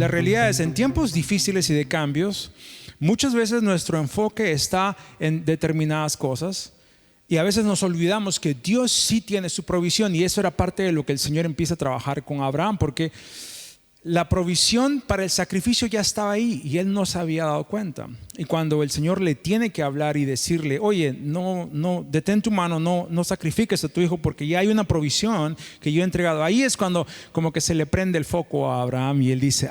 la realidad es, en tiempos difíciles y de cambios, muchas veces nuestro enfoque está en determinadas cosas y a veces nos olvidamos que Dios sí tiene su provisión, y eso era parte de lo que el Señor empieza a trabajar con Abraham, porque la provisión para el sacrificio ya estaba ahí y él no se había dado cuenta. Y cuando el Señor le tiene que hablar y decirle, oye, no, detén tu mano, no sacrifiques a tu hijo porque ya hay una provisión que yo he entregado. Ahí es cuando como que se le prende el foco a Abraham y él dice,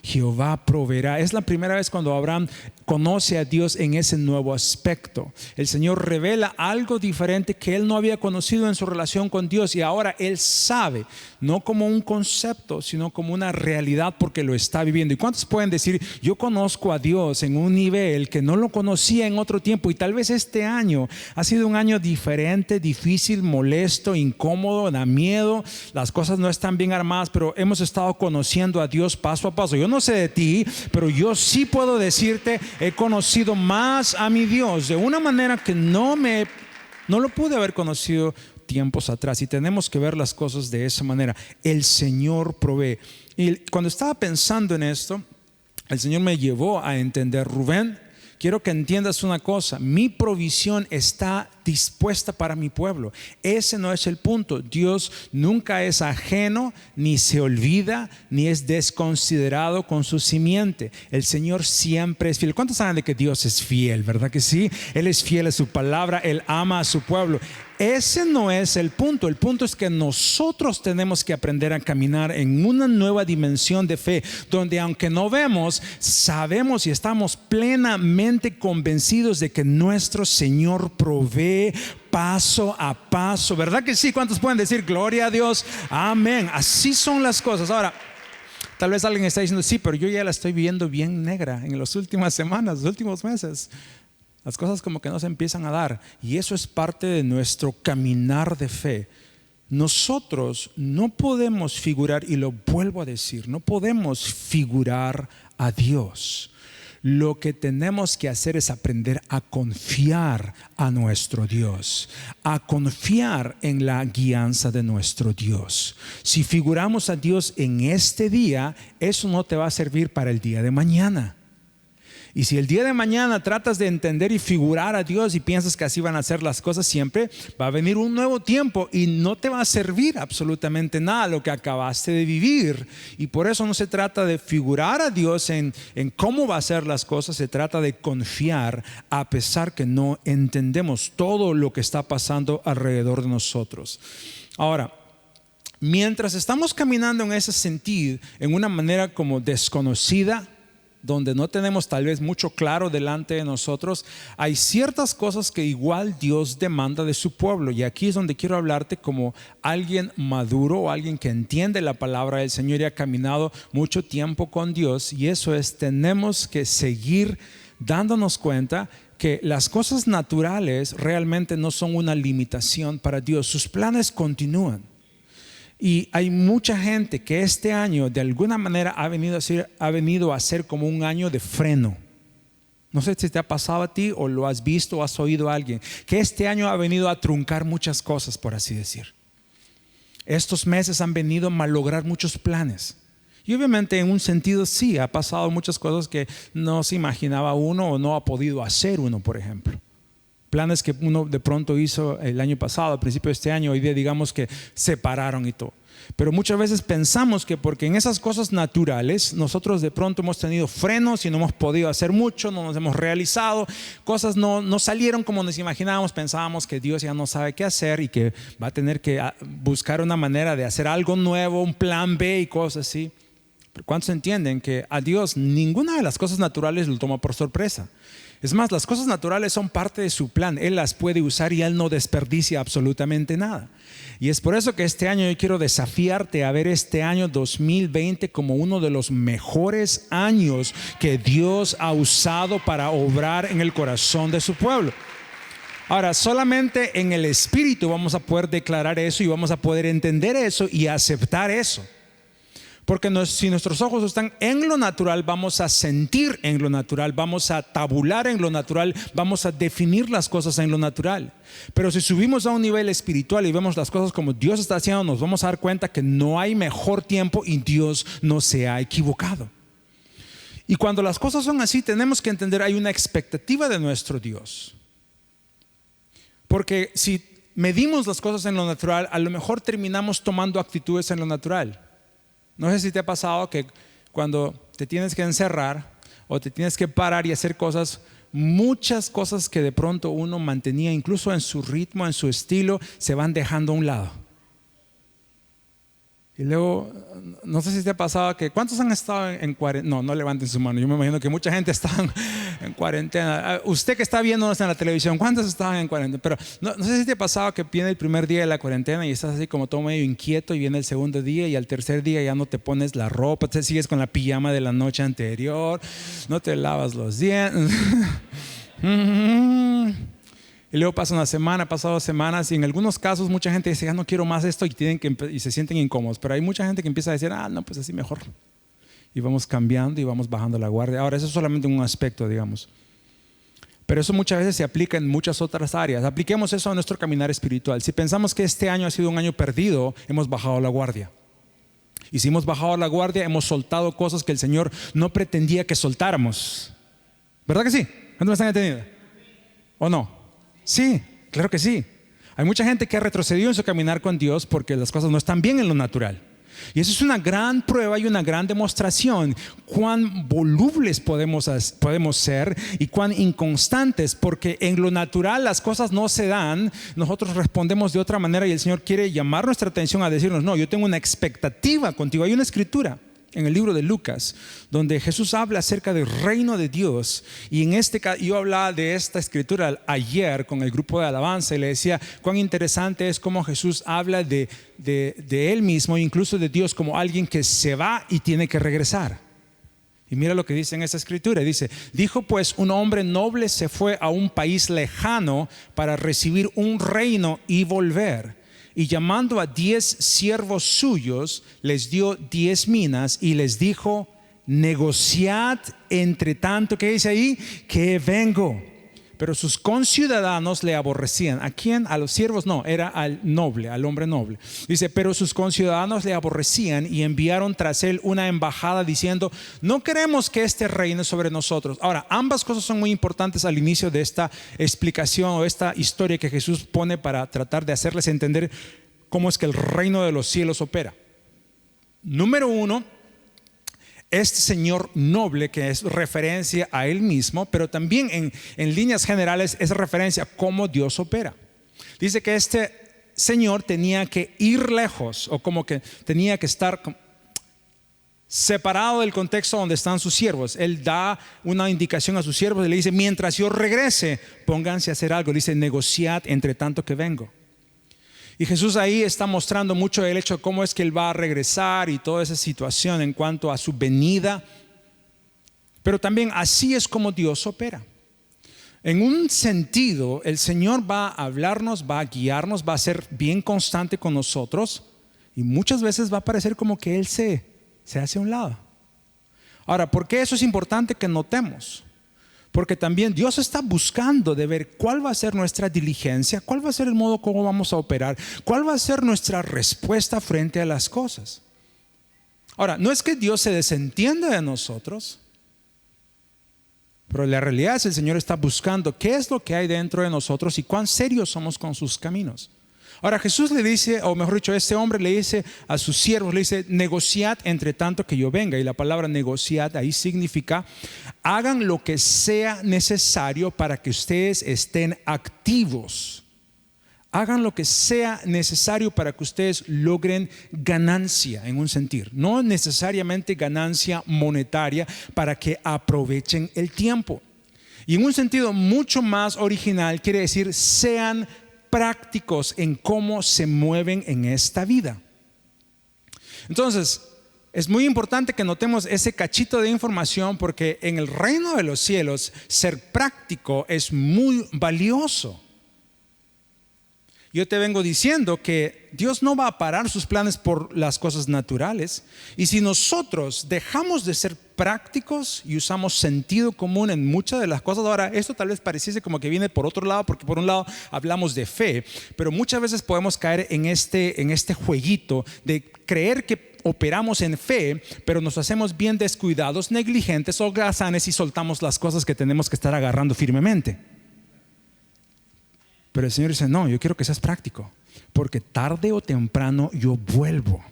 Jehová proveerá. Es la primera vez cuando Abraham conoce a Dios en ese nuevo aspecto. El Señor revela algo diferente que él no había conocido en su relación con Dios, y ahora él sabe, no como un concepto, sino como una realidad porque lo está viviendo. ¿Y cuántos pueden decir, yo conozco a Dios en un nivel que no lo conocía en otro tiempo? Y tal vez este año ha sido un año diferente, difícil, molesto, incómodo, da miedo, las cosas no están bien armadas, pero hemos estado conociendo a Dios paso a paso. Yo no sé de ti, pero yo sí puedo decirte, he conocido más a mi Dios de una manera que no lo pude haber conocido tiempos atrás, y tenemos que ver las cosas de esa manera. El Señor provee. Y cuando estaba pensando en esto, el Señor me llevó a entender, Rubén, quiero que entiendas una cosa, mi provisión está dispuesta para mi pueblo. Ese no es el punto. Dios nunca es ajeno, ni se olvida, ni es desconsiderado con su simiente. El Señor siempre es fiel. ¿Cuántos saben de que Dios es fiel? ¿Verdad que sí? Él es fiel a su palabra, Él ama a su pueblo. Ese no es el punto. El punto es que nosotros tenemos que aprender a caminar en una nueva dimensión de fe, donde aunque no vemos, sabemos y estamos plenamente convencidos de que nuestro Señor provee paso a paso. ¿Verdad que sí? ¿Cuántos pueden decir gloria a Dios? Amén. Así son las cosas. Ahora, tal vez alguien está diciendo, sí, pero yo ya la estoy viendo bien negra en las últimas semanas, los últimos meses. Las cosas como que no se empiezan a dar, y eso es parte de nuestro caminar de fe. Nosotros no podemos figurar, y lo vuelvo a decir, no podemos figurar a Dios. Lo que tenemos que hacer es aprender a confiar a nuestro Dios, a confiar en la guianza de nuestro Dios. Si figuramos a Dios en este día, eso no te va a servir para el día de mañana. Y si el día de mañana tratas de entender y figurar a Dios y piensas que así van a ser las cosas siempre, va a venir un nuevo tiempo y no te va a servir absolutamente nada lo que acabaste de vivir. Y por eso no se trata de figurar a Dios en cómo va a ser las cosas, se trata de confiar a pesar que no entendemos todo lo que está pasando alrededor de nosotros. Ahora, mientras estamos caminando en ese sentido, en una manera como desconocida, donde no tenemos tal vez mucho claro delante de nosotros, hay ciertas cosas que igual Dios demanda de su pueblo. Y aquí es donde quiero hablarte como alguien maduro o alguien que entiende la palabra del Señor y ha caminado mucho tiempo con Dios. Y eso es, tenemos que seguir dándonos cuenta que las cosas naturales realmente no son una limitación para Dios. Sus planes continúan. Y hay mucha gente que este año de alguna manera ha venido a ser como un año de freno. No sé si te ha pasado a ti o lo has visto o has oído a alguien, que este año ha venido a truncar muchas cosas, por así decir. Estos meses han venido a malograr muchos planes. Y obviamente en un sentido sí, ha pasado muchas cosas que no se imaginaba uno o no ha podido hacer uno, por ejemplo. Planes que uno de pronto hizo el año pasado, al principio de este año, hoy día digamos que se pararon y todo. Pero muchas veces pensamos que porque en esas cosas naturales nosotros de pronto hemos tenido frenos y no hemos podido hacer mucho, no nos hemos realizado, cosas no salieron como nos imaginábamos, pensábamos que Dios ya no sabe qué hacer y que va a tener que buscar una manera de hacer algo nuevo, un plan B y cosas así. Pero ¿cuántos entienden que a Dios ninguna de las cosas naturales lo toma por sorpresa? Es más, las cosas naturales son parte de su plan. Él las puede usar y Él no desperdicia absolutamente nada. Y es por eso que este año yo quiero desafiarte a ver este año 2020 como uno de los mejores años que Dios ha usado para obrar en el corazón de su pueblo. Ahora, solamente en el Espíritu vamos a poder declarar eso y vamos a poder entender eso y aceptar eso. Porque si nuestros ojos están en lo natural, vamos a sentir en lo natural, vamos a tabular en lo natural, vamos a definir las cosas en lo natural. Pero si subimos a un nivel espiritual y vemos las cosas como Dios está haciendo, nos vamos a dar cuenta que no hay mejor tiempo y Dios no se ha equivocado. Y cuando las cosas son así, tenemos que entender, hay una expectativa de nuestro Dios. Porque si medimos las cosas en lo natural, a lo mejor terminamos tomando actitudes en lo natural. No sé si te ha pasado que cuando te tienes que encerrar o te tienes que parar y hacer cosas, muchas cosas que de pronto uno mantenía incluso en su ritmo, en su estilo, se van dejando a un lado. Y luego, no sé si te ha pasado que, ¿cuántos han estado en cuarentena? No levanten su mano, yo me imagino que mucha gente está en cuarentena. Usted que está viéndonos en la televisión, ¿cuántos estaban en cuarentena? Pero no sé si te ha pasado que viene el primer día de la cuarentena y estás así como todo medio inquieto, y viene el segundo día y al tercer día ya no te pones la ropa, te sigues con la pijama de la noche anterior, no te lavas los dientes. Y luego pasa una semana, pasan 2 semanas, y en algunos casos mucha gente dice, ya no quiero más esto, y se sienten incómodos. Pero hay mucha gente que empieza a decir, no, pues así mejor. Y vamos cambiando y vamos bajando la guardia. Ahora, eso es solamente un aspecto, digamos. Pero eso muchas veces se aplica en muchas otras áreas. Apliquemos eso a nuestro caminar espiritual. Si pensamos que este año ha sido un año perdido, hemos bajado la guardia. Y si hemos bajado la guardia, hemos soltado cosas que el Señor no pretendía que soltáramos. ¿Verdad que sí? ¿Cuántos me están entendiendo? ¿O no? Sí, claro que sí. Hay mucha gente que ha retrocedido en su caminar con Dios porque las cosas no están bien en lo natural. Y eso es una gran prueba y una gran demostración cuán volubles podemos ser y cuán inconstantes, porque en lo natural las cosas no se dan, nosotros respondemos de otra manera y el Señor quiere llamar nuestra atención a decirnos, no, yo tengo una expectativa contigo. Hay una escritura en el libro de Lucas donde Jesús habla acerca del reino de Dios, y en este caso yo hablaba de esta escritura ayer con el grupo de alabanza y le decía cuán interesante es cómo Jesús habla de él mismo, incluso de Dios, como alguien que se va y tiene que regresar. Y mira lo que dice en esta escritura, dice, dijo pues un hombre noble se fue a un país lejano para recibir un reino y volver. Y llamando a 10 siervos suyos, les dio 10 minas y les dijo, negociad entre tanto, ¿qué dice ahí? Que vengo. Pero sus conciudadanos le aborrecían. ¿A quién? A los siervos no, era al noble, al hombre noble. Dice, pero sus conciudadanos le aborrecían y enviaron tras él una embajada diciendo, no queremos que este reine sobre nosotros. Ahora, ambas cosas son muy importantes al inicio de esta explicación o esta historia que Jesús pone para tratar de hacerles entender cómo es que el reino de los cielos opera. Número 1, este señor noble, que es referencia a él mismo, pero también en líneas generales es referencia a cómo Dios opera. Dice que este señor tenía que ir lejos, o como que tenía que estar separado del contexto donde están sus siervos. Él da una indicación a sus siervos y le dice, mientras yo regrese, pónganse a hacer algo. Dice, negociad entre tanto que vengo. Y Jesús ahí está mostrando mucho el hecho de cómo es que Él va a regresar y toda esa situación en cuanto a su venida. Pero también así es como Dios opera. En un sentido, el Señor va a hablarnos, va a guiarnos, va a ser bien constante con nosotros, y muchas veces va a parecer como que Él se hace a un lado. Ahora, ¿por qué eso es importante que notemos? Porque también Dios está buscando de ver cuál va a ser nuestra diligencia, cuál va a ser el modo como vamos a operar, cuál va a ser nuestra respuesta frente a las cosas. Ahora, no es que Dios se desentienda de nosotros, pero la realidad es que el Señor está buscando qué es lo que hay dentro de nosotros y cuán serios somos con sus caminos. Ahora Jesús le dice, o mejor dicho, este hombre le dice a sus siervos, le dice, negociad entre tanto que yo venga. Y la palabra negociad ahí significa, hagan lo que sea necesario para que ustedes estén activos. Hagan lo que sea necesario para que ustedes logren ganancia, en un sentir. No necesariamente ganancia monetaria, para que aprovechen el tiempo. Y en un sentido mucho más original quiere decir, sean prácticos en cómo se mueven en esta vida. Entonces, es muy importante que notemos ese cachito de información, porque en el reino de los cielos ser práctico es muy valioso. Yo te vengo diciendo que Dios no va a parar sus planes por las cosas naturales. Y si nosotros dejamos de ser prácticos y usamos sentido común en muchas de las cosas, ahora esto tal vez pareciese como que viene por otro lado, porque por un lado hablamos de fe, pero muchas veces podemos caer en este jueguito de creer que operamos en fe, pero nos hacemos bien descuidados, negligentes, holgazanes y soltamos las cosas que tenemos que estar agarrando firmemente. Pero el Señor dice, no, yo quiero que seas práctico, porque tarde o temprano yo vuelvo.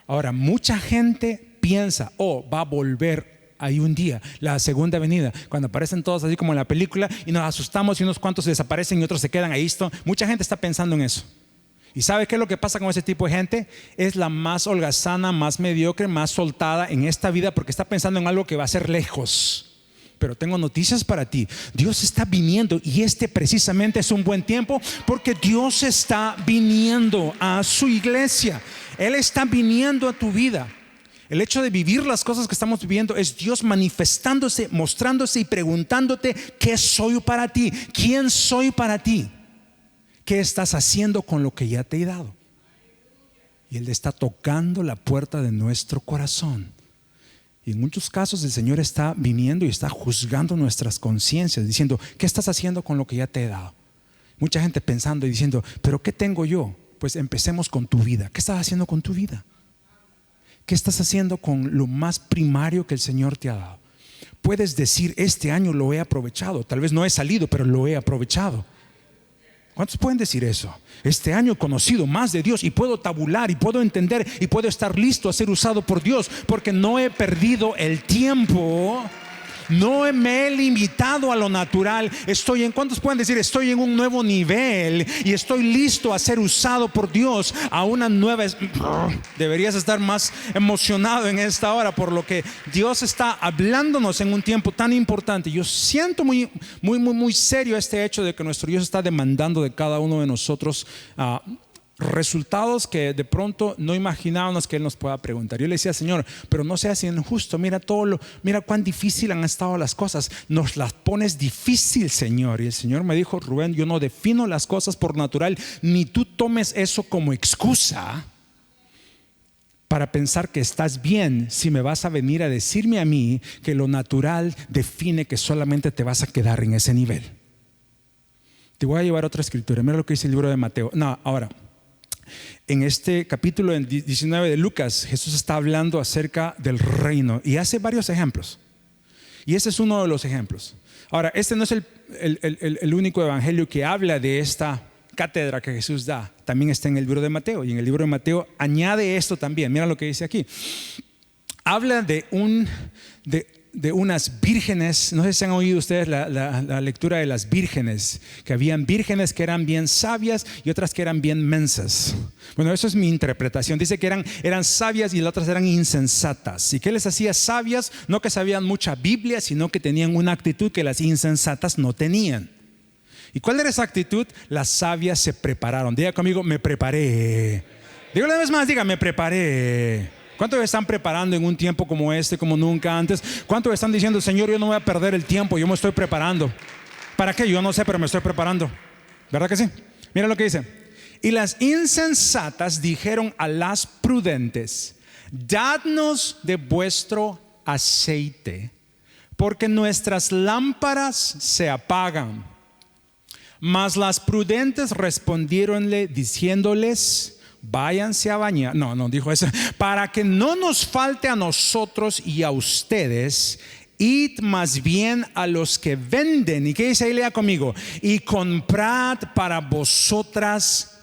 Ahora, mucha gente piensa, va a volver ahí un día, la segunda venida, cuando aparecen todos así como en la película y nos asustamos y unos cuantos desaparecen y otros se quedan ahí. Mucha gente está pensando en eso. ¿Y sabe qué es lo que pasa con ese tipo de gente? Es la más holgazana, más mediocre, más soltada en esta vida, porque está pensando en algo que va a ser lejos. Pero tengo noticias para ti. Dios está viniendo y este precisamente es un buen tiempo, porque Dios está viniendo a su iglesia. Él está viniendo a tu vida. El hecho de vivir las cosas que estamos viviendo es Dios manifestándose, mostrándose y preguntándote: ¿qué soy para ti? ¿Quién soy para ti? ¿Qué estás haciendo con lo que ya te he dado? Y Él está tocando la puerta de nuestro corazón. Y en muchos casos el Señor está viniendo y está juzgando nuestras conciencias, diciendo: ¿qué estás haciendo con lo que ya te he dado? Mucha gente pensando y diciendo: ¿pero qué tengo yo? Pues empecemos con tu vida. ¿Qué estás haciendo con tu vida? ¿Qué estás haciendo con lo más primario que el Señor te ha dado? Puedes decir: este año lo he aprovechado. Tal vez no he salido, pero lo he aprovechado. ¿Cuántos pueden decir eso? Este año he conocido más de Dios y puedo tabular y puedo entender y puedo estar listo a ser usado por Dios, porque no he perdido el tiempo. No me he limitado a lo natural. ¿Cuántos pueden decir: estoy en un nuevo nivel y estoy listo a ser usado por Dios a una nueva? Deberías estar más emocionado en esta hora por lo que Dios está hablándonos en un tiempo tan importante. Yo siento muy, muy, muy, muy serio este hecho de que nuestro Dios está demandando de cada uno de nosotros resultados que de pronto no imaginábamos que Él nos pueda preguntar. Yo le decía: Señor, pero no seas injusto. Mira cuán difícil han estado las cosas. Nos las pones difícil, Señor. Y el Señor me dijo: Rubén, yo no defino las cosas por natural, ni tú tomes eso como excusa para pensar que estás bien, si me vas a venir a decirme a mí que lo natural define que solamente te vas a quedar en ese nivel. Te voy a llevar a otra escritura. Mira lo que dice el libro de Mateo. Ahora, en este capítulo 19 de Lucas, Jesús está hablando acerca del reino y hace varios ejemplos. Y este es uno de los ejemplos. Ahora, este no es el único evangelio que habla de esta cátedra que Jesús da. También está en el libro de Mateo. Y en el libro de Mateo añade esto también. Mira lo que dice aquí. Habla de unas vírgenes. No sé si han oído ustedes la lectura de las vírgenes, que habían vírgenes que eran bien sabias y otras que eran bien mensas. Bueno, eso es mi interpretación. Dice que eran sabias y las otras eran insensatas. ¿Y qué les hacía sabias? No que sabían mucha Biblia, sino que tenían una actitud que las insensatas no tenían. ¿Y cuál era esa actitud? Las sabias se prepararon. Diga conmigo: me preparé. Dígalo una vez más, diga: me preparé. ¿Cuántos están preparando en un tiempo como este, como nunca antes? ¿Cuántos están diciendo: Señor, yo no voy a perder el tiempo, yo me estoy preparando? ¿Para qué? Yo no sé, pero me estoy preparando. ¿Verdad que sí? Mira lo que dice: y las insensatas dijeron a las prudentes: dadnos de vuestro aceite, porque nuestras lámparas se apagan. Mas las prudentes respondieronle diciéndoles: váyanse a bañar. No dijo eso. Para que no nos falte a nosotros y a ustedes, id más bien a los que venden. ¿Y qué dice ahí? Lea conmigo: y comprad para vosotras.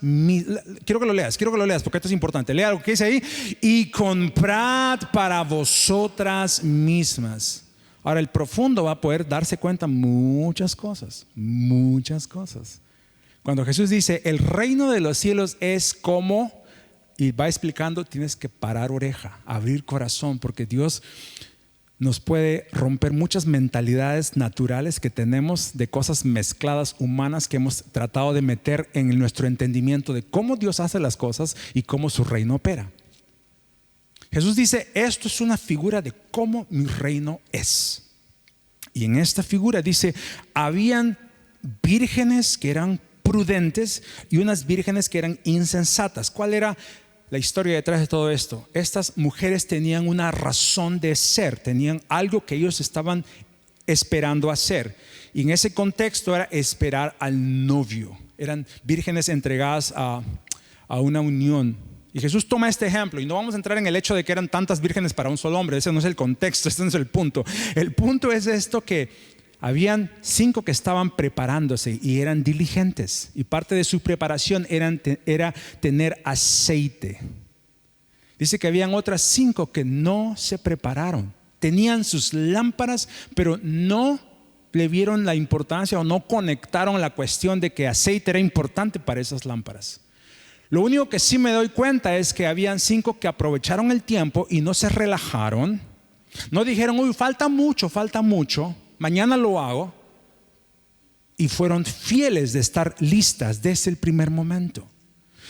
Quiero que lo leas porque esto es importante. Lea lo que dice ahí: y comprad para vosotras mismas. Ahora, el profundo va a poder darse cuenta muchas cosas. Cuando Jesús dice: el reino de los cielos es como, y va explicando, tienes que parar oreja, abrir corazón, porque Dios nos puede romper muchas mentalidades naturales que tenemos de cosas mezcladas humanas que hemos tratado de meter en nuestro entendimiento de cómo Dios hace las cosas y cómo su reino opera. Jesús dice: esto es una figura de cómo mi reino es. Y en esta figura dice: habían vírgenes que eran prudentes y unas vírgenes que eran insensatas. ¿Cuál era la historia detrás de todo esto? Estas mujeres tenían una razón de ser, tenían algo que ellos estaban esperando hacer. Y en ese contexto era esperar al novio. Eran vírgenes entregadas a una unión. Y Jesús toma este ejemplo, y no vamos a entrar en el hecho de que eran tantas vírgenes para un solo hombre. Ese no es el contexto, ese no es el punto. El punto es esto, que habían 5 que estaban preparándose y eran diligentes, y parte de su preparación era tener aceite. Dice que habían otras 5 que no se prepararon. Tenían sus lámparas, pero no le vieron la importancia o no conectaron la cuestión de que aceite era importante para esas lámparas. Lo único que sí me doy cuenta es que habían 5 que aprovecharon el tiempo y no se relajaron. No dijeron, uy, falta mucho, mañana lo hago. Y fueron fieles de estar listas desde el primer momento.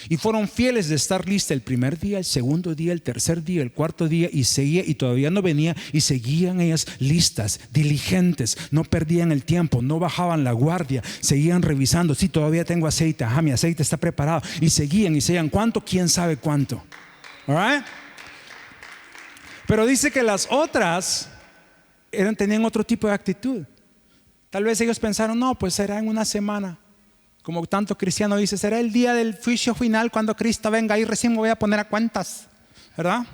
Y fueron fieles de estar listas el primer día, el segundo día, el tercer día, el cuarto día, y seguía, y todavía no venía, y seguían ellas listas, diligentes, no perdían el tiempo, no bajaban la guardia, seguían revisando. Sí, todavía tengo aceite, ajá, mi aceite está preparado, y seguían, ¿cuánto? ¿Quién sabe cuánto? All right? Pero dice que las otras tenían otro tipo de actitud. Tal vez ellos pensaron, no, pues será en una semana. Como tanto cristiano dice, será el día del juicio final, cuando Cristo venga, ahí recién me voy a poner a cuentas, ¿verdad?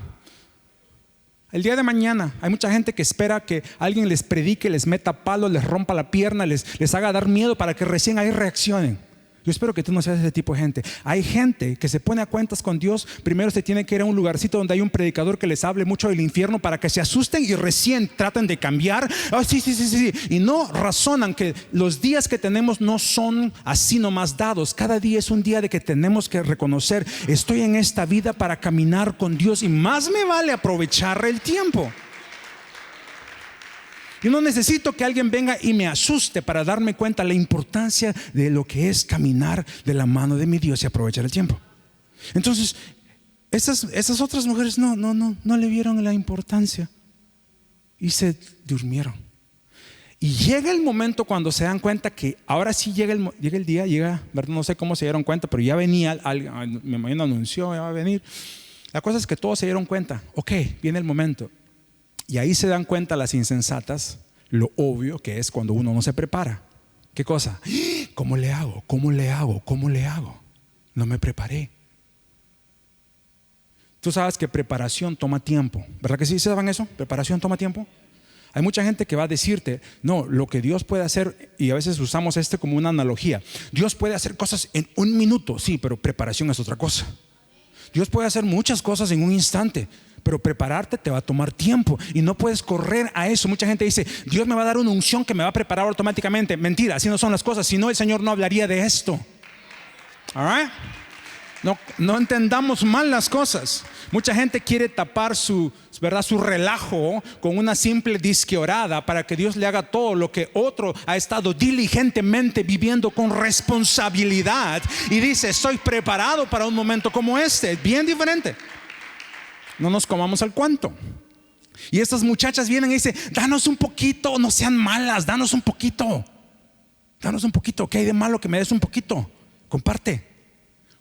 El día de mañana. Hay mucha gente que espera que alguien les predique, les meta palo, les rompa la pierna, les haga dar miedo para que recién ahí reaccionen. Yo espero que tú no seas ese tipo de gente. Hay gente que se pone a cuentas con Dios. Primero se tiene que ir a un lugarcito donde hay un predicador que les hable mucho del infierno para que se asusten y recién traten de cambiar. Sí. Y no razonan que los días que tenemos no son así nomás dados. Cada día es un día de que tenemos que reconocer, estoy en esta vida para caminar con Dios, y más me vale aprovechar el tiempo. Yo no necesito que alguien venga y me asuste para darme cuenta la importancia de lo que es caminar de la mano de mi Dios y aprovechar el tiempo. Entonces, esas otras mujeres no le vieron la importancia y se durmieron. Y llega el momento cuando se dan cuenta que ahora sí llega el día, ¿verdad? No sé cómo se dieron cuenta, pero ya venía, me imagino anunció, ya va a venir. La cosa es que todos se dieron cuenta, ok, viene el momento. Y ahí se dan cuenta las insensatas lo obvio que es cuando uno no se prepara. ¿Qué cosa? ¿Cómo le hago? No me preparé. Tú sabes que preparación toma tiempo, ¿verdad que sí? ¿Saben eso? Preparación toma tiempo. Hay mucha gente que va a decirte, no, lo que Dios puede hacer, y a veces usamos como una analogía. Dios puede hacer cosas en 1 minuto, sí, pero preparación es otra cosa. Dios puede hacer muchas cosas en un instante, pero prepararte te va a tomar tiempo y no puedes correr a eso. Mucha gente dice, Dios me va a dar una unción que me va a preparar automáticamente. Mentira, así no son las cosas. Si no, el Señor no hablaría de esto. All right? No entendamos mal las cosas. Mucha gente quiere tapar su relajo con una simple disqueorada para que Dios le haga todo lo que otro ha estado diligentemente viviendo con responsabilidad, y dice, estoy preparado para un momento como este. Es bien diferente. No nos comamos el cuento. Y estas muchachas vienen y dicen, danos un poquito, no sean malas, danos un poquito. ¿Qué hay de malo que me des un poquito?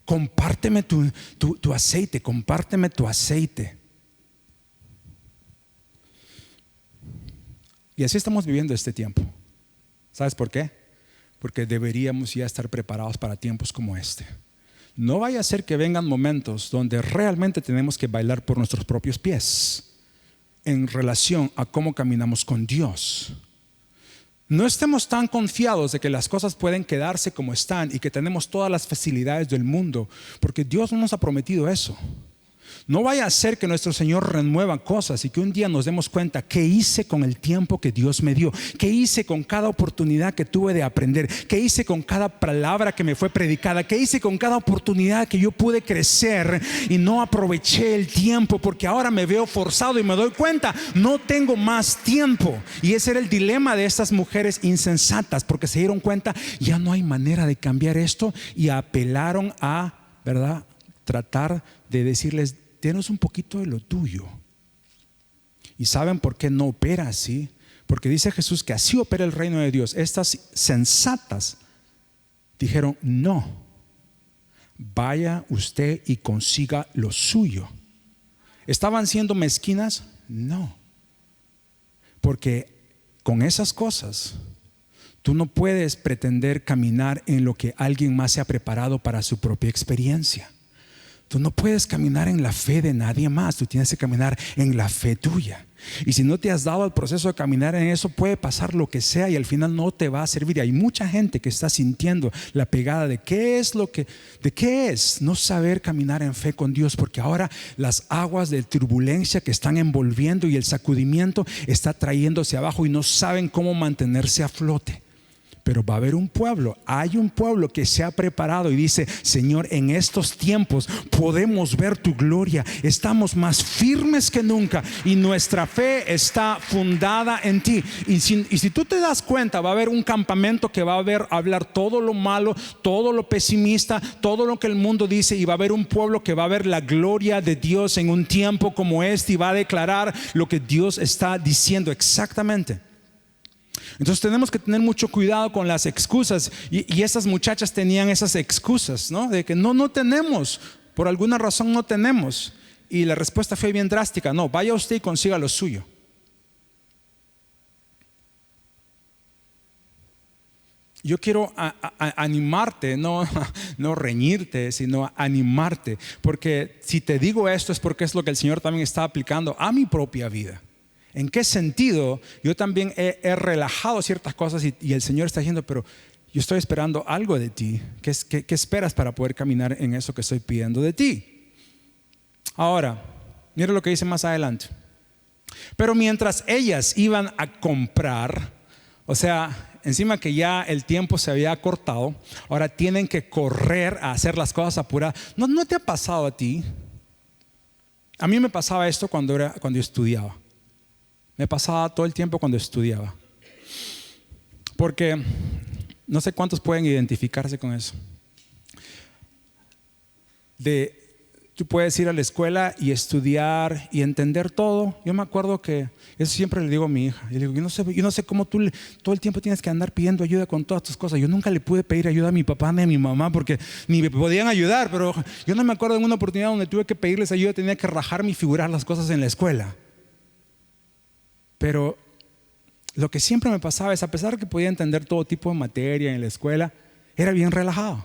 Compárteme tu aceite, compárteme tu aceite. Y así estamos viviendo este tiempo. ¿Sabes por qué? Porque deberíamos ya estar preparados para tiempos como este. No vaya a ser que vengan momentos donde realmente tenemos que bailar por nuestros propios pies en relación a cómo caminamos con Dios. No estemos tan confiados de que las cosas pueden quedarse como están y que tenemos todas las facilidades del mundo, porque Dios no nos ha prometido eso. No vaya a ser que nuestro Señor renueva cosas y que un día nos demos cuenta qué hice con el tiempo que Dios me dio, qué hice con cada oportunidad que tuve de aprender, qué hice con cada palabra que me fue predicada, qué hice con cada oportunidad que yo pude crecer y no aproveché el tiempo, porque ahora me veo forzado y me doy cuenta, no tengo más tiempo. Y ese era el dilema de estas mujeres insensatas, porque se dieron cuenta, ya no hay manera de cambiar esto, y apelaron a, ¿verdad?, tratar de decirles, denos un poquito de lo tuyo. ¿Y saben por qué no opera así? Porque dice Jesús que así opera el reino de Dios. Estas sensatas Dijeron, no, vaya usted y consiga lo suyo. ¿Estaban siendo mezquinas? No. Porque con esas cosas tú no puedes pretender caminar en lo que alguien más se ha preparado para su propia experiencia. Tú no puedes caminar en la fe de nadie más, tú tienes que caminar en la fe tuya. Y si no te has dado el proceso de caminar en eso, puede pasar lo que sea y al final no te va a servir. Y hay mucha gente que está sintiendo la pegada de qué es no saber caminar en fe con Dios, porque ahora las aguas de turbulencia que están envolviendo y el sacudimiento está trayéndose abajo y no saben cómo mantenerse a flote. Pero va a haber un pueblo, hay un pueblo que se ha preparado y dice, Señor, en estos tiempos podemos ver tu gloria, estamos más firmes que nunca y nuestra fe está fundada en ti. Y si tú te das cuenta, va a haber un campamento que va a hablar todo lo malo, todo lo pesimista, todo lo que el mundo dice, y va a haber un pueblo que va a ver la gloria de Dios en un tiempo como este y va a declarar lo que Dios está diciendo exactamente. Entonces tenemos que tener mucho cuidado con las excusas, y esas muchachas tenían esas excusas, ¿no? De que no tenemos, por alguna razón no tenemos. Y la respuesta fue bien drástica: no, vaya usted y consiga lo suyo. Yo quiero animarte, no reñirte, sino animarte, porque si te digo esto es porque es lo que el Señor también está aplicando a mi propia vida. ¿En qué sentido? Yo también he relajado ciertas cosas y el Señor está diciendo, pero yo estoy esperando algo de ti. ¿Qué esperas para poder caminar en eso que estoy pidiendo de ti? Ahora, mira lo que dice más adelante. Pero mientras ellas iban a comprar, o sea, encima que ya el tiempo se había cortado, ahora tienen que correr a hacer las cosas apuradas. ¿No te ha pasado a ti? A mí me pasaba esto cuando yo estudiaba. Me pasaba todo el tiempo cuando estudiaba. Porque no sé cuántos pueden identificarse con eso. Tú puedes ir a la escuela y estudiar y entender todo. Yo me acuerdo que eso siempre le digo a mi hija. Yo le digo, yo no sé cómo tú todo el tiempo tienes que andar pidiendo ayuda con todas tus cosas. Yo nunca le pude pedir ayuda a mi papá ni a mi mamá porque ni me podían ayudar. Pero yo no me acuerdo de una oportunidad donde tuve que pedirles ayuda. Tenía que rajarme y figurar las cosas en la escuela. Pero lo que siempre me pasaba es, a pesar de que podía entender todo tipo de materia en la escuela, era bien relajado.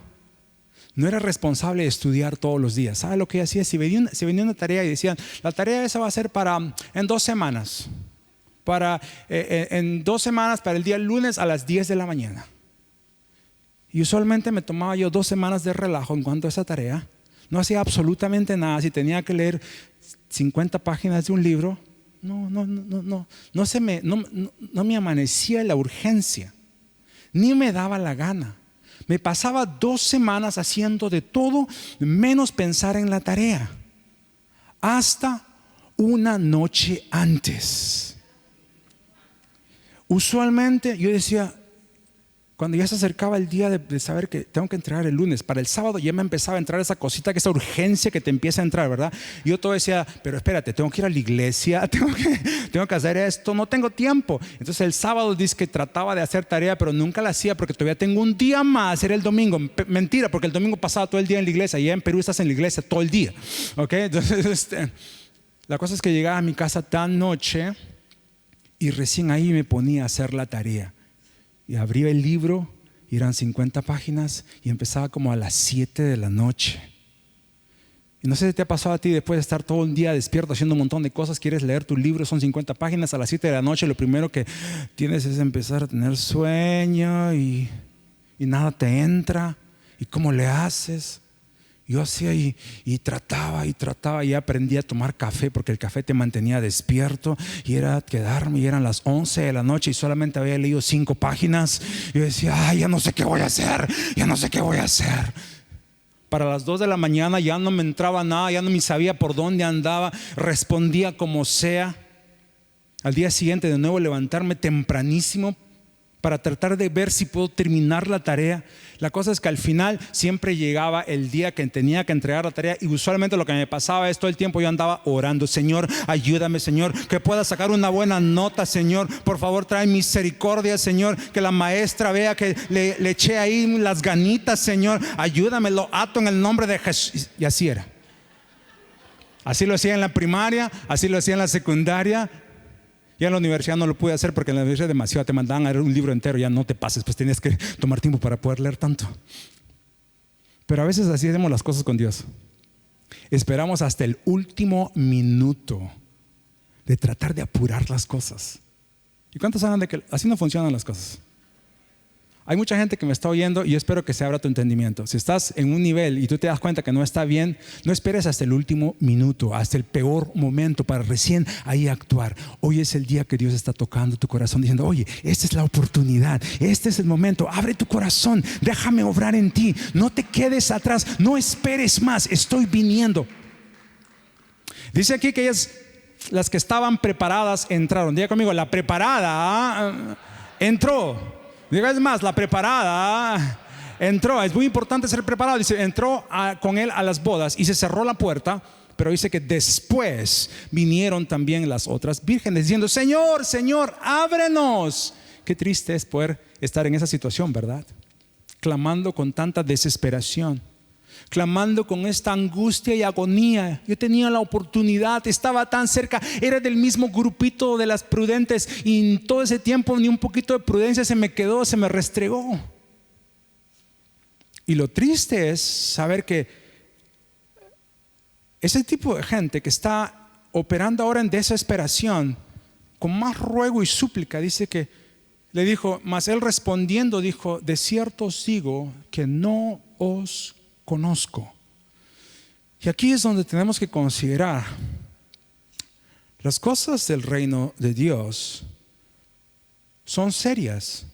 No era responsable de estudiar todos los días. ¿Sabe lo que hacía? Si venía una tarea y decían, la tarea esa va a ser en 2 semanas. En 2 semanas, para el día lunes a las 10 de la mañana. Y usualmente me tomaba yo 2 semanas de relajo en cuanto a esa tarea. No hacía absolutamente nada. Si tenía que leer 50 páginas de un libro, no me amanecía la urgencia, ni me daba la gana. Me pasaba 2 semanas haciendo de todo menos pensar en la tarea, hasta una noche antes. Usualmente yo decía, cuando ya se acercaba el día de saber que tengo que entregar el lunes, para el sábado ya me empezaba a entrar esa cosita, que esa urgencia que te empieza a entrar, ¿verdad? Y yo todo decía, pero espérate, tengo que ir a la iglesia, tengo que hacer esto, no tengo tiempo. Entonces el sábado dice que trataba de hacer tarea, pero nunca la hacía porque todavía tengo un día más, era el domingo. Mentira, porque el domingo pasaba todo el día en la iglesia, y ya en Perú estás en la iglesia todo el día, ¿ok? Entonces la cosa es que llegaba a mi casa tan noche y recién ahí me ponía a hacer la tarea. Y abría el libro y eran 50 páginas y empezaba como a las 7 de la noche. Y no sé si te ha pasado a ti, después de estar todo un día despierto haciendo un montón de cosas, quieres leer tu libro, son 50 páginas a las 7 de la noche, lo primero que tienes es empezar a tener sueño y nada te entra. ¿Y cómo le haces? Yo hacía y trataba y aprendí a tomar café, porque el café te mantenía despierto, y era quedarme, y eran las 11 de la noche y solamente había leído 5 páginas. Yo decía, ya no sé qué voy a hacer. Para las 2 de la mañana ya no me entraba nada, ya no me sabía por dónde andaba, respondía como sea. Al día siguiente de nuevo levantarme tempranísimo para tratar de ver si puedo terminar la tarea. La cosa es que al final siempre llegaba el día que tenía que entregar la tarea y usualmente lo que me pasaba es todo el tiempo yo andaba orando: Señor, ayúdame, Señor, que pueda sacar una buena nota, Señor, por favor trae misericordia, Señor, que la maestra vea que le eché ahí las ganitas, Señor, ayúdame, lo ato en el nombre de Jesús. Y así era. Así lo hacía en la primaria, así lo hacía en la secundaria. Ya en la universidad no lo pude hacer porque en la universidad demasiado, te mandaban a leer un libro entero, ya no te pases, pues tenías que tomar tiempo para poder leer tanto. Pero a veces así hacemos las cosas con Dios. Esperamos hasta el último minuto de tratar de apurar las cosas. ¿Y cuántos saben de que así no funcionan las cosas? Hay mucha gente que me está oyendo y yo espero que se abra tu entendimiento. Si estás en un nivel y tú te das cuenta que no está bien, no esperes hasta el último minuto, hasta el peor momento para recién ahí actuar. Hoy es el día que Dios está tocando tu corazón diciendo: oye, esta es la oportunidad, este es el momento, abre tu corazón, déjame obrar en ti, no te quedes atrás, no esperes más, estoy viniendo. Dice aquí que ellas, las que estaban preparadas, entraron. Diga conmigo: la preparada entró. Diga más: la preparada entró. Es muy importante ser preparado. Dice, entró con él a las bodas y se cerró la puerta. Pero dice que después vinieron también las otras vírgenes diciendo: Señor, Señor, ábrenos. Qué triste es poder estar en esa situación, ¿verdad? Clamando con tanta desesperación, clamando con esta angustia y agonía. Yo tenía la oportunidad, estaba tan cerca, era del mismo grupito de las prudentes, y en todo ese tiempo ni un poquito de prudencia se me quedó, se me restregó. Y lo triste es saber que ese tipo de gente que está operando ahora en desesperación, con más ruego y súplica, dice que le dijo, mas él respondiendo dijo: de cierto os digo que no os conozco. Y aquí es donde tenemos que considerar las cosas del reino de Dios son serias,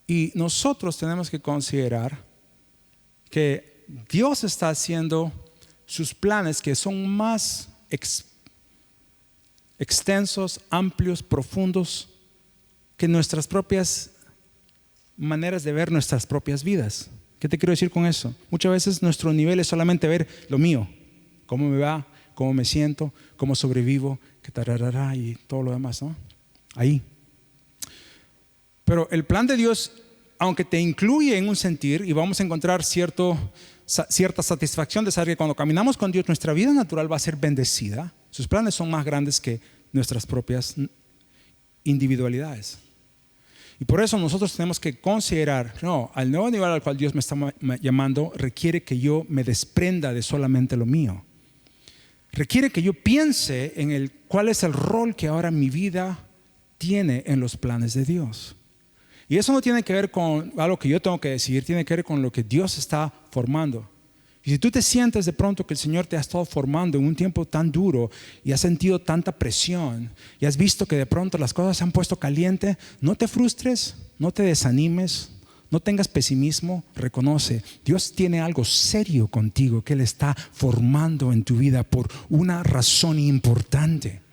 y nosotros tenemos que considerar que Dios está haciendo sus planes, que son más extensos, amplios, profundos que nuestras propias maneras de ver nuestras propias vidas. ¿Qué te quiero decir con eso? Muchas veces nuestro nivel es solamente ver lo mío, cómo me va, cómo me siento, cómo sobrevivo, que tararara y todo lo demás, ¿no? Ahí. Pero el plan de Dios, aunque te incluye en un sentir, y vamos a encontrar cierta satisfacción de saber que cuando caminamos con Dios, nuestra vida natural va a ser bendecida. Sus planes son más grandes que nuestras propias individualidades. Y por eso nosotros tenemos que considerar, no, al nuevo nivel al cual Dios me está llamando requiere que yo me desprenda de solamente lo mío. Requiere que yo piense en cuál es el rol que ahora mi vida tiene en los planes de Dios. Y eso no tiene que ver con algo que yo tengo que decidir, tiene que ver con lo que Dios está formando. Y si tú te sientes de pronto que el Señor te ha estado formando en un tiempo tan duro y has sentido tanta presión y has visto que de pronto las cosas se han puesto caliente, no te frustres, no te desanimes, no tengas pesimismo. Reconoce, Dios tiene algo serio contigo que Él está formando en tu vida por una razón importante.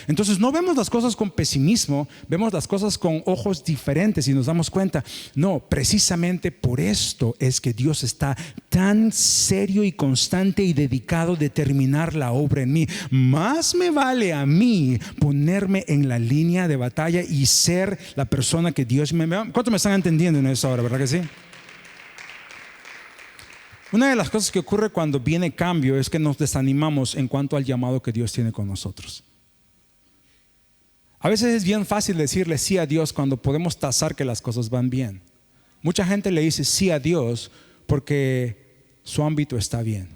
Entonces no vemos las cosas con pesimismo, vemos las cosas con ojos diferentes y nos damos cuenta, no, precisamente por esto es que Dios está tan serio y constante y dedicado a terminar la obra en mí. Más me vale a mí ponerme en la línea de batalla y ser la persona que Dios me... ¿Cuántos me están entendiendo en eso ahora, verdad que sí? Una de las cosas que ocurre cuando viene cambio es que nos desanimamos en cuanto al llamado que Dios tiene con nosotros. A veces es bien fácil decirle sí a Dios cuando podemos tasar que las cosas van bien. Mucha gente le dice sí a Dios porque su ámbito está bien.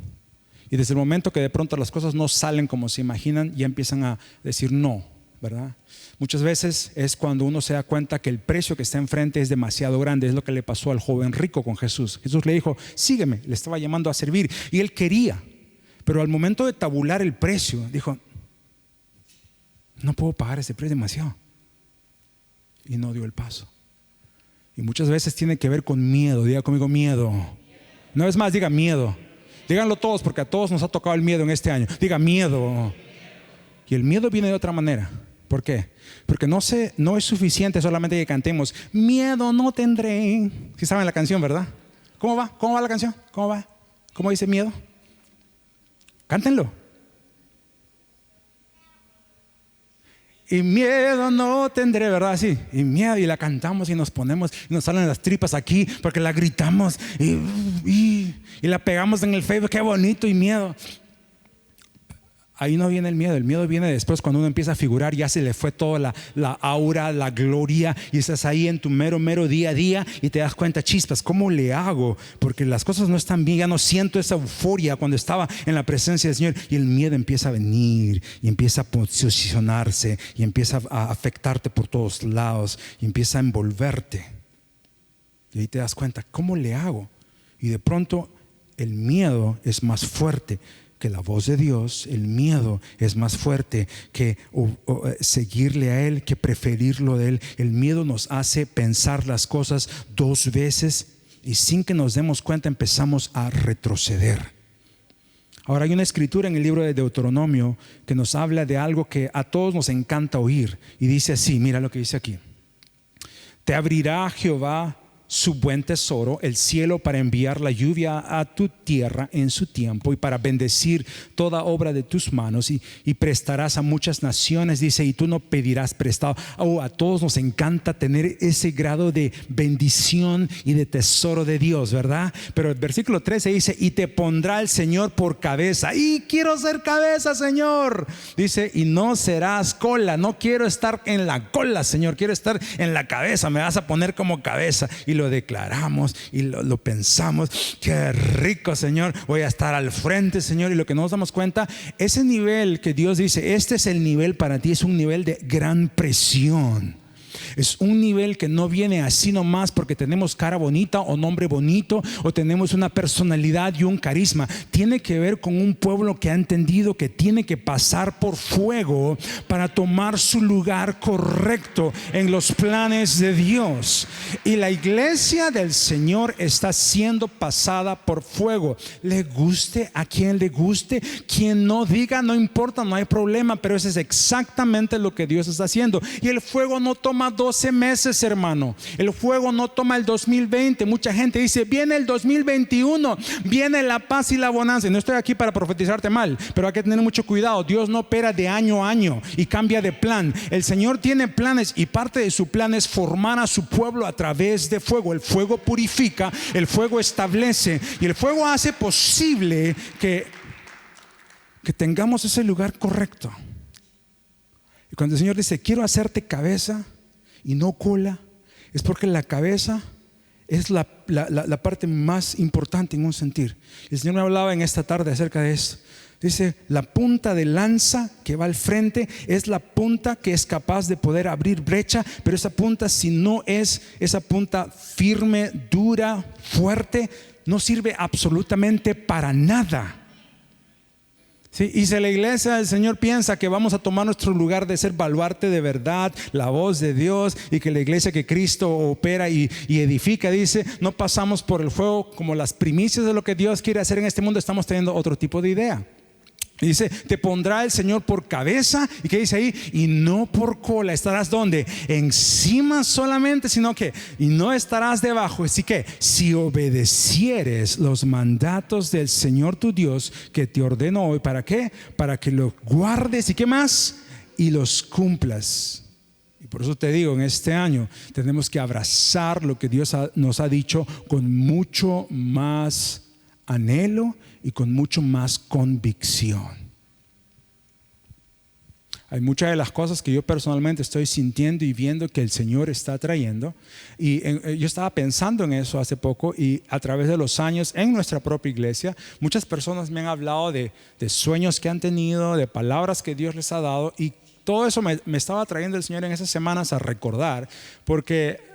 Y desde el momento que de pronto las cosas no salen como se imaginan, ya empiezan a decir no, ¿verdad? Muchas veces es cuando uno se da cuenta que el precio que está enfrente es demasiado grande. Es lo que le pasó al joven rico con Jesús. Jesús le dijo, sígueme, le estaba llamando a servir. Y él quería, pero al momento de tabular el precio, dijo, no puedo pagar ese precio, demasiado. Y no dio el paso. Y muchas veces tiene que ver con miedo. Diga conmigo, miedo. No es más, diga miedo. Díganlo todos, porque a todos nos ha tocado el miedo en este año. Diga miedo. Y el miedo viene de otra manera. ¿Por qué? Porque no es suficiente solamente que cantemos miedo no tendré. ¿Sí saben la canción, verdad? ¿Cómo va? ¿Cómo va la canción? ¿Cómo va? ¿Cómo dice miedo? Cántenlo. Y miedo no tendré, ¿verdad? Sí. Y miedo, y la cantamos y nos ponemos, y nos salen las tripas aquí porque la gritamos y la pegamos en el Facebook. Qué bonito, y miedo. Ahí no viene el miedo viene después cuando uno empieza a figurar, ya se le fue toda la aura, la gloria, y estás ahí en tu mero día a día y te das cuenta, chispas, ¿cómo le hago? Porque las cosas no están bien, ya no siento esa euforia cuando estaba en la presencia del Señor, y el miedo empieza a venir y empieza a posicionarse y empieza a afectarte por todos lados y empieza a envolverte, y ahí te das cuenta, ¿cómo le hago? Y de pronto el miedo es más fuerte que la voz de Dios. El miedo es más fuerte que seguirle a Él, que preferirlo de Él. El miedo nos hace pensar las cosas dos veces y sin que nos demos cuenta empezamos a retroceder. Ahora hay una escritura en el libro de Deuteronomio que nos habla de algo que a todos nos encanta oír, y dice así, mira lo que dice aquí: te abrirá Jehová su buen tesoro, el cielo, para enviar la lluvia a tu tierra en su tiempo y para bendecir toda obra de tus manos, y prestarás a muchas naciones, dice, y tú no pedirás prestado. A todos nos encanta tener ese grado de bendición y de tesoro de Dios, ¿verdad? Pero el versículo 13 dice, y te pondrá el Señor por cabeza. Y quiero ser cabeza, Señor. Dice, y no serás cola. No quiero estar en la cola, Señor, quiero estar en la cabeza. Me vas a poner como cabeza. Y lo declaramos y lo pensamos. Qué rico, Señor, voy a estar al frente, Señor. Y lo que nos damos cuenta, ese nivel que Dios dice, este es el nivel para ti, es un nivel de gran presión. Es un nivel que no viene así nomás porque tenemos cara bonita o nombre bonito o tenemos una personalidad y un carisma. Tiene que ver con un pueblo que ha entendido que tiene que pasar por fuego para tomar su lugar correcto en los planes de Dios. Y la iglesia del Señor está siendo pasada por fuego. Le guste a quien le guste, quien no diga, no importa, no hay problema, pero eso es exactamente lo que Dios está haciendo. Y el fuego no toma 12 meses, hermano. El fuego no toma el 2020. Mucha gente dice, viene el 2021, viene la paz y la bonanza. Y no estoy aquí para profetizarte mal, pero hay que tener mucho cuidado. Dios no opera de año a año y cambia de plan. El Señor tiene planes, y parte de su plan es formar a su pueblo a través de fuego. El fuego purifica, el fuego establece, y el fuego hace posible que tengamos ese lugar correcto. Y cuando el Señor dice, quiero hacerte cabeza y no cola, es porque la cabeza es la parte más importante en un sentir. El Señor me hablaba en esta tarde acerca de esto. Dice, la punta de lanza que va al frente es la punta que es capaz de poder abrir brecha, pero esa punta, si no es esa punta firme, dura, fuerte, no sirve absolutamente para nada. Sí, y si la iglesia del Señor piensa que vamos a tomar nuestro lugar de ser baluarte de verdad, la voz de Dios, y que la iglesia que Cristo opera y edifica, dice, no pasamos por el fuego como las primicias de lo que Dios quiere hacer en este mundo, estamos teniendo otro tipo de idea. Dice, te pondrá el Señor por cabeza. ¿Y qué dice ahí? Y no por cola. ¿Estarás donde? Encima solamente, sino que, y no estarás debajo. Así que, si obedecieres los mandatos del Señor tu Dios que te ordeno hoy, ¿para qué? Para que los guardes. ¿Y qué más? Y los cumplas. Y por eso te digo, en este año tenemos que abrazar lo que Dios nos ha dicho con mucho más anhelo y con mucho más convicción. Hay muchas de las cosas que yo personalmente estoy sintiendo y viendo que el Señor está trayendo, y yo estaba pensando en eso hace poco, y a través de los años en nuestra propia iglesia muchas personas me han hablado de sueños que han tenido, de palabras que Dios les ha dado, y todo eso me estaba trayendo el Señor en esas semanas a recordar, porque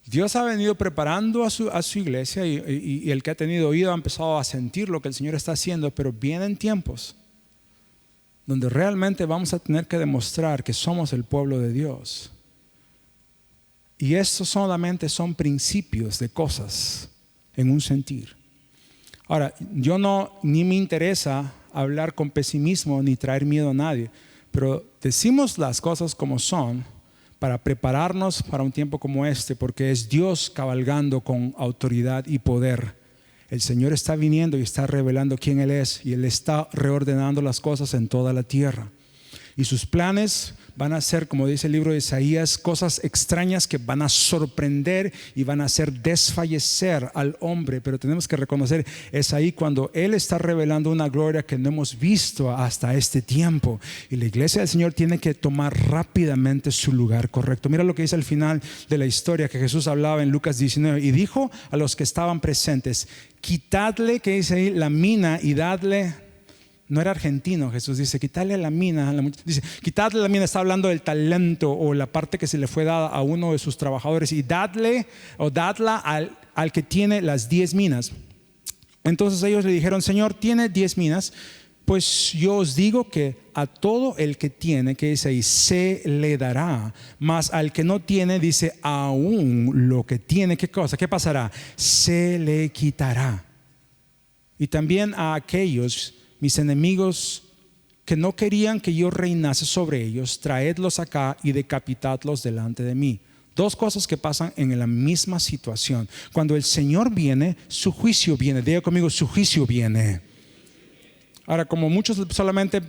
Dios ha venido preparando a su iglesia, y el que ha tenido oído ha empezado a sentir lo que el Señor está haciendo, pero vienen tiempos donde realmente vamos a tener que demostrar que somos el pueblo de Dios. Y estos solamente son principios de cosas en un sentir. Ahora, yo ni me interesa hablar con pesimismo ni traer miedo a nadie, Pero decimos las cosas como son para prepararnos para un tiempo como este, porque es Dios cabalgando con autoridad y poder. El Señor está viniendo y está revelando quién Él es, y Él está reordenando las cosas en toda la tierra. Y sus planes van a ser, como dice el libro de Isaías, cosas extrañas que van a sorprender y van a hacer desfallecer al hombre. Pero tenemos que reconocer, es ahí cuando Él está revelando una gloria que no hemos visto hasta este tiempo. Y la iglesia del Señor tiene que tomar rápidamente su lugar correcto. Mira lo que dice al final de la historia que Jesús hablaba en Lucas 19. Y dijo a los que estaban presentes: quitadle, que dice ahí, la mina y dadle. No era argentino, Jesús dice: quitadle la mina. Dice: quitadle la mina, está hablando del talento o la parte que se le fue dada a uno de sus trabajadores, y dadle o dadla al que tiene las 10 minas. Entonces ellos le dijeron: Señor, tiene 10 minas. Pues yo os digo que a todo el que tiene, que dice ahí, se le dará, mas al que no tiene, dice, aún lo que tiene, ¿qué cosa? ¿Qué pasará? Se le quitará. Y también a aquellos mis enemigos que no querían que yo reinase sobre ellos, traedlos acá y decapitadlos delante de mí. Dos cosas que pasan en la misma situación. Cuando el Señor viene, su juicio viene. Diga conmigo: su juicio viene. Ahora, como muchos solamente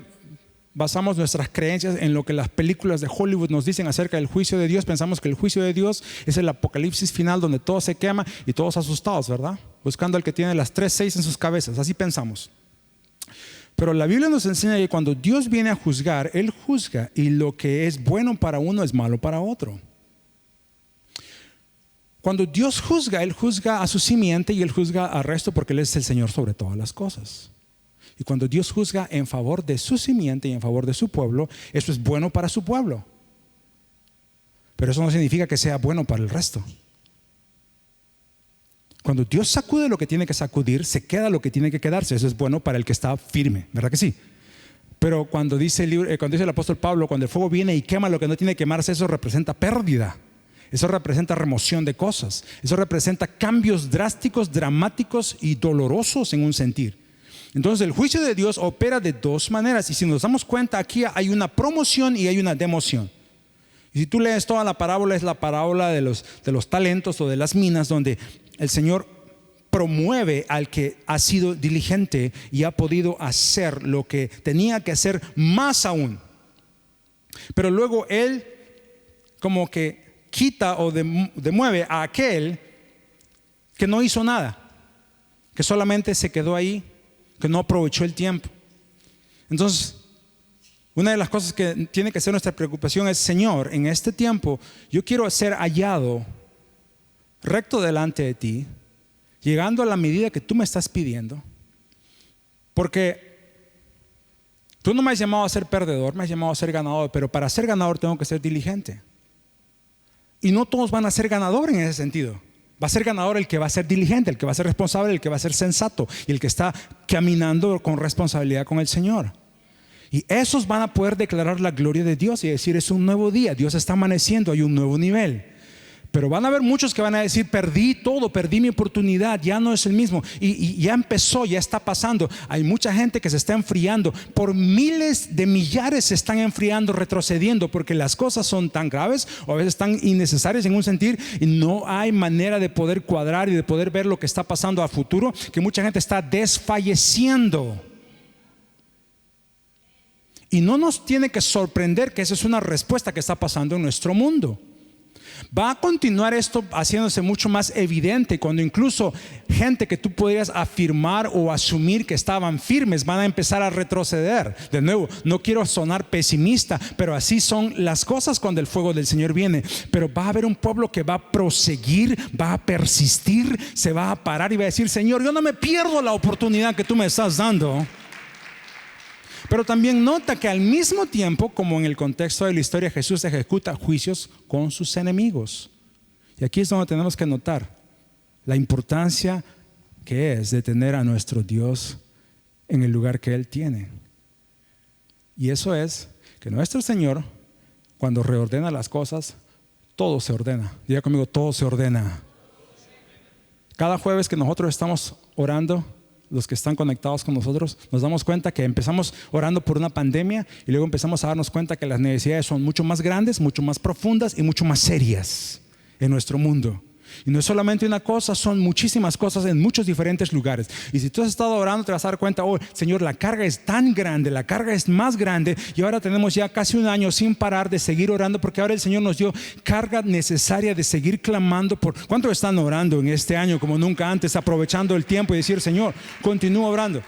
basamos nuestras creencias en lo que las películas de Hollywood nos dicen acerca del juicio de Dios, pensamos que el juicio de Dios es el apocalipsis final donde todo se quema y todos asustados, ¿verdad? Buscando al que tiene las 3 6 en sus cabezas. Así pensamos. Pero la Biblia nos enseña que cuando Dios viene a juzgar, Él juzga, y lo que es bueno para uno es malo para otro. Cuando Dios juzga, Él juzga a su simiente y Él juzga al resto, porque Él es el Señor sobre todas las cosas. Y cuando Dios juzga en favor de su simiente y en favor de su pueblo, eso es bueno para su pueblo. Pero eso no significa que sea bueno para el resto. Cuando Dios sacude lo que tiene que sacudir, se queda lo que tiene que quedarse. Eso es bueno para el que está firme, ¿verdad que sí? Pero cuando dice el apóstol Pablo, cuando el fuego viene y quema lo que no tiene que quemarse, eso representa pérdida. Eso representa remoción de cosas. Eso representa cambios drásticos, dramáticos y dolorosos en un sentir. Entonces el juicio de Dios opera de dos maneras. Y si nos damos cuenta, aquí hay una promoción y hay una democión. Y si tú lees toda la parábola, es la parábola de los talentos o de las minas, donde el Señor promueve al que ha sido diligente y ha podido hacer lo que tenía que hacer, más aún. Pero luego Él como que quita o demueve a aquel que no hizo nada, que solamente se quedó ahí, que no aprovechó el tiempo. Entonces, una de las cosas que tiene que ser nuestra preocupación es: Señor, en este tiempo yo quiero ser hallado recto delante de ti, llegando a la medida que tú me estás pidiendo, porque tú no me has llamado a ser perdedor, me has llamado a ser ganador. Pero para ser ganador tengo que ser diligente, y no todos van a ser ganadores en ese sentido. Va a ser ganador el que va a ser diligente, el que va a ser responsable, el que va a ser sensato, y el que está caminando con responsabilidad con el Señor. Y esos van a poder declarar la gloria de Dios y decir: es un nuevo día, Dios está amaneciendo, hay un nuevo nivel. Pero van a haber muchos que van a decir: perdí todo, perdí mi oportunidad, ya no es el mismo. Y ya empezó, ya está pasando. Hay mucha gente que se está enfriando. Por miles de millares se están enfriando, retrocediendo, porque las cosas son tan graves o a veces tan innecesarias en un sentir, y no hay manera de poder cuadrar y de poder ver lo que está pasando a futuro, que mucha gente está desfalleciendo. Y no nos tiene que sorprender que esa es una respuesta que está pasando en nuestro mundo. Va a continuar esto haciéndose mucho más evidente cuando incluso gente que tú podrías afirmar o asumir que estaban firmes van a empezar a retroceder. De nuevo, no quiero sonar pesimista, pero así son las cosas cuando el fuego del Señor viene. Pero va a haber un pueblo que va a proseguir, va a persistir, se va a parar y va a decir: Señor, yo no me pierdo la oportunidad que tú me estás dando. Pero también nota que al mismo tiempo, como en el contexto de la historia, Jesús ejecuta juicios con sus enemigos. Y aquí es donde tenemos que notar la importancia que es de tener a nuestro Dios en el lugar que Él tiene. Y eso es que nuestro Señor, cuando reordena las cosas, todo se ordena. Diga conmigo: todo se ordena. Cada jueves que nosotros estamos orando, los que están conectados con nosotros, nos damos cuenta que empezamos orando por una pandemia y luego empezamos a darnos cuenta que las necesidades son mucho más grandes, mucho más profundas y mucho más serias en nuestro mundo. Y no es solamente una cosa, son muchísimas cosas en muchos diferentes lugares. Y si tú has estado orando, te vas a dar cuenta, oh Señor, la carga es tan grande, la carga es más grande. Y ahora tenemos ya casi un año sin parar de seguir orando, porque ahora el Señor nos dio carga necesaria de seguir clamando por... ¿Cuántos están orando en este año como nunca antes, aprovechando el tiempo y decir, Señor, continúa orando?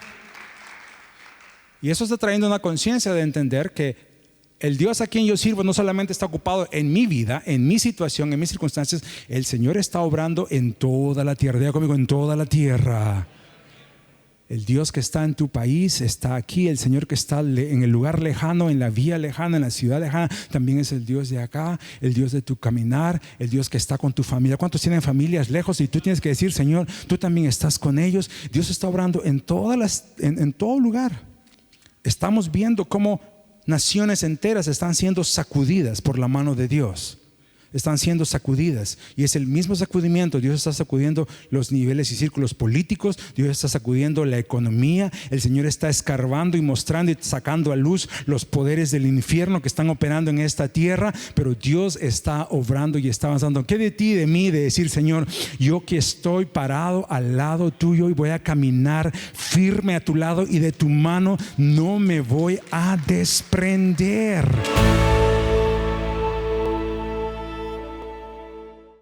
Y eso está trayendo una conciencia de entender que el Dios a quien yo sirvo no solamente está ocupado en mi vida, en mi situación, en mis circunstancias. El Señor está obrando en toda la tierra. Diga conmigo, en toda la tierra. El Dios que está en tu país está aquí. El Señor que está en el lugar lejano, en la vía lejana, en la ciudad lejana, también es el Dios de acá, el Dios de tu caminar, el Dios que está con tu familia. ¿Cuántos tienen familias lejos? Y tú tienes que decir, Señor, tú también estás con ellos. Dios está obrando en todo lugar. Estamos viendo cómo naciones enteras están siendo sacudidas por la mano de Dios. Están siendo sacudidas, y es el mismo sacudimiento. Dios está sacudiendo los niveles y círculos políticos. Dios está sacudiendo la economía. El Señor está escarbando y mostrando y sacando a luz los poderes del infierno que están operando en esta tierra. Pero Dios está obrando y está avanzando. ¿Qué de ti, de mí, de decir, Señor, yo que estoy parado al lado tuyo y voy a caminar firme a tu lado, y de tu mano no me voy a desprender?